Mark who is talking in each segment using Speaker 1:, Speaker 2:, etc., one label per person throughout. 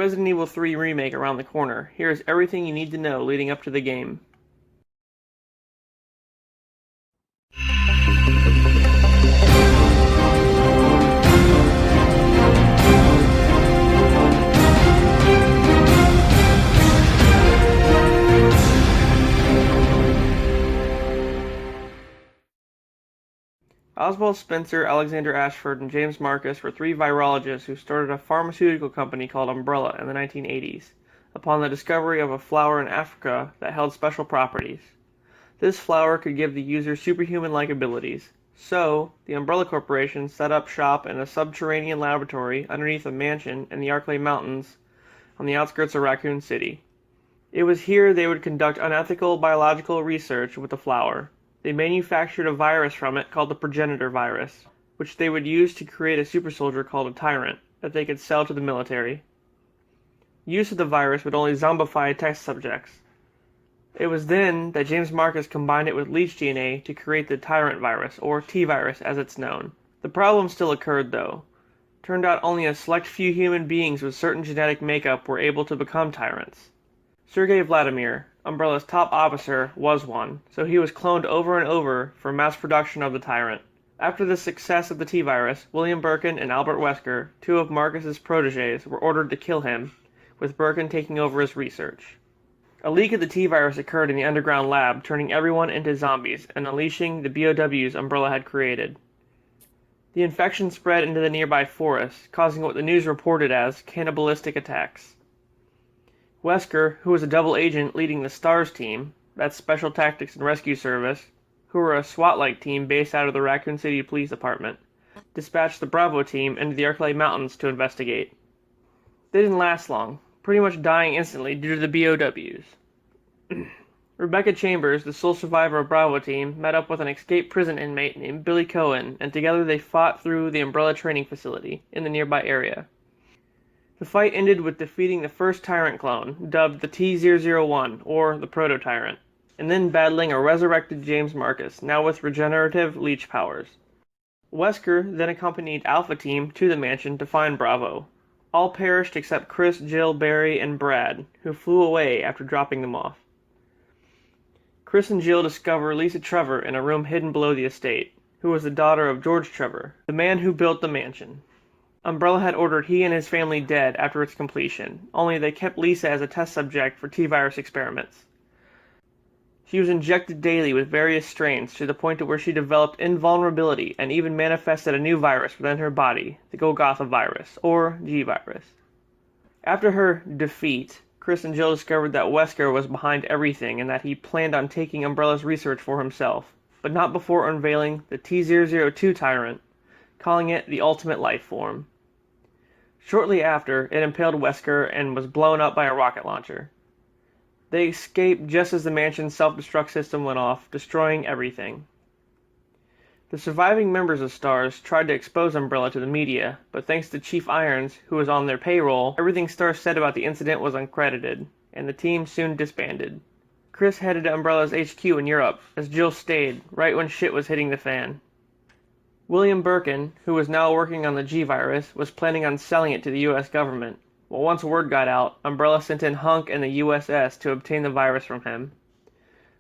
Speaker 1: Resident Evil 3 Remake around the corner. Here's everything you need to know leading up to the game. Oswald Spencer, Alexander Ashford, and James Marcus were three virologists who started a pharmaceutical company called Umbrella in the 1980s, upon the discovery of a flower in Africa that held special properties. This flower could give the user superhuman-like abilities. So, the Umbrella Corporation set up shop in a subterranean laboratory underneath a mansion in the Arklay Mountains on the outskirts of Raccoon City. It was here they would conduct unethical biological research with the flower. They manufactured a virus from it called the progenitor virus, which they would use to create a super soldier called a tyrant that they could sell to the military. Use of the virus would only zombify test subjects. It was then that James Marcus combined it with leech DNA to create the tyrant virus, or T-virus as it's known. The problem still occurred though. Turned out only a select few human beings with certain genetic makeup were able to become tyrants. Sergei Vladimir, Umbrella's top officer, was one, so he was cloned over and over for mass production of the tyrant. After the success of the T-virus, William Birkin and Albert Wesker, two of Marcus's protégés, were ordered to kill him, with Birkin taking over his research. A leak of the T-virus occurred in the underground lab, turning everyone into zombies and unleashing the BOWs Umbrella had created. The infection spread into the nearby forest, causing what the news reported as cannibalistic attacks. Wesker, who was a double agent leading the STARS team, that's Special Tactics and Rescue Service, who were a SWAT-like team based out of the Raccoon City Police Department, dispatched the Bravo team into the Arklay Mountains to investigate. They didn't last long, pretty much dying instantly due to the BOWs. Rebecca Chambers, the sole survivor of Bravo team, met up with an escaped prison inmate named Billy Cohen, and together they fought through the Umbrella training facility in the nearby area. The fight ended with defeating the first Tyrant clone, dubbed the T-001, or the proto-tyrant, and then battling a resurrected James Marcus, now with regenerative leech powers. Wesker then accompanied Alpha Team to the mansion to find Bravo. All perished except Chris, Jill, Barry, and Brad, who flew away after dropping them off. Chris and Jill discover Lisa Trevor in a room hidden below the estate, who was the daughter of George Trevor, the man who built the mansion. Umbrella had ordered he and his family dead after its completion, only they kept Lisa as a test subject for T-virus experiments. She was injected daily with various strains to the point to where she developed invulnerability and even manifested a new virus within her body, the Golgotha virus, or G-virus. After her defeat, Chris and Jill discovered that Wesker was behind everything and that he planned on taking Umbrella's research for himself, but not before unveiling the T-002 Tyrant, calling it the ultimate life form. Shortly after, it impaled Wesker and was blown up by a rocket launcher. They escaped just as the mansion's self-destruct system went off, destroying everything. The surviving members of STARS tried to expose Umbrella to the media, but thanks to Chief Irons, who was on their payroll, everything STARS said about the incident was uncredited, and the team soon disbanded. Chris headed to Umbrella's HQ in Europe, as Jill stayed, right when shit was hitting the fan. William Birkin, who was now working on the G-virus, was planning on selling it to the US government. Well, once word got out, Umbrella sent in Hunk and the USS to obtain the virus from him.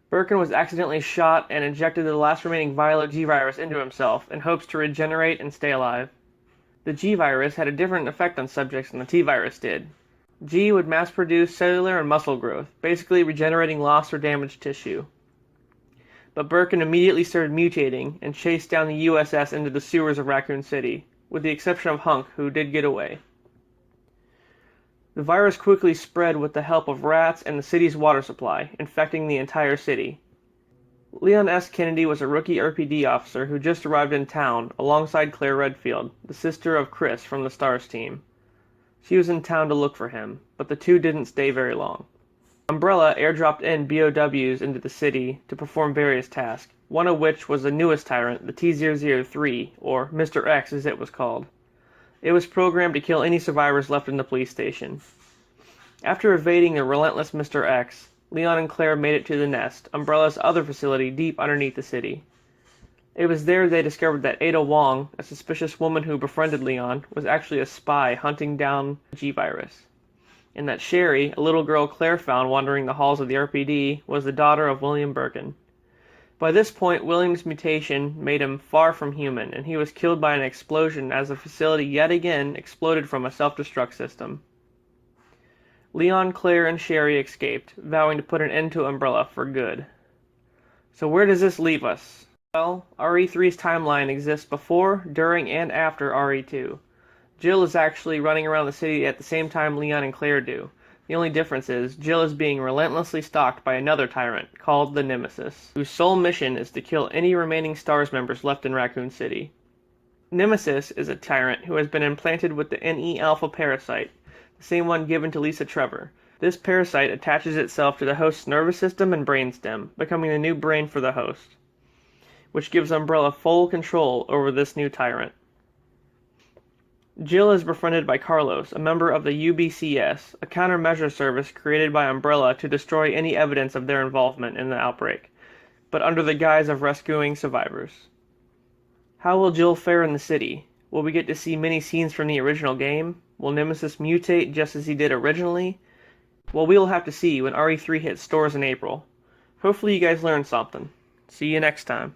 Speaker 1: Birkin was accidentally shot and injected the last remaining vial of G-virus into himself in hopes to regenerate and stay alive. The G-virus had a different effect on subjects than the T-virus did. G would mass-produce cellular and muscle growth, basically regenerating lost or damaged tissue. But Birkin immediately started mutating and chased down the USS into the sewers of Raccoon City, with the exception of Hunk, who did get away. The virus quickly spread with the help of rats and the city's water supply, infecting the entire city. Leon S. Kennedy was a rookie RPD officer who just arrived in town, alongside Claire Redfield, the sister of Chris from the STARS team. She was in town to look for him, but the two didn't stay very long. Umbrella airdropped in BOWs into the city to perform various tasks, one of which was the newest tyrant, the T-003, or Mr.X as it was called. It was programmed to kill any survivors left in the police station. After evading the relentless Mr.X, Leon and Claire made it to the Nest, Umbrella's other facility deep underneath the city. It was there they discovered that Ada Wong, a suspicious woman who befriended Leon, was actually a spy hunting down the G-virus. and that Sherry, a little girl Claire found wandering the halls of the RPD, was the daughter of William Birkin. By this point, William's mutation made him far from human, and he was killed by an explosion as the facility yet again exploded from a self-destruct system. Leon, Claire, and Sherry escaped, vowing to put an end to Umbrella for good. So where does this leave us? Well, RE3's timeline exists before, during, and after RE2. Jill is actually running around the city at the same time Leon and Claire do. The only difference is, Jill is being relentlessly stalked by another tyrant, called the Nemesis, whose sole mission is to kill any remaining STARS members left in Raccoon City. Nemesis is a tyrant who has been implanted with the NE Alpha parasite, the same one given to Lisa Trevor. This parasite attaches itself to the host's nervous system and brainstem, becoming the new brain for the host, which gives Umbrella full control over this new tyrant. Jill is befriended by Carlos, a member of the UBCS, a countermeasure service created by Umbrella to destroy any evidence of their involvement in the outbreak, but under the guise of rescuing survivors. How will Jill fare in the city? Will we get to see many scenes from the original game? Will Nemesis mutate just as he did originally? Well, we'll have to see when RE3 hits stores in April. Hopefully you guys learned something. See you next time.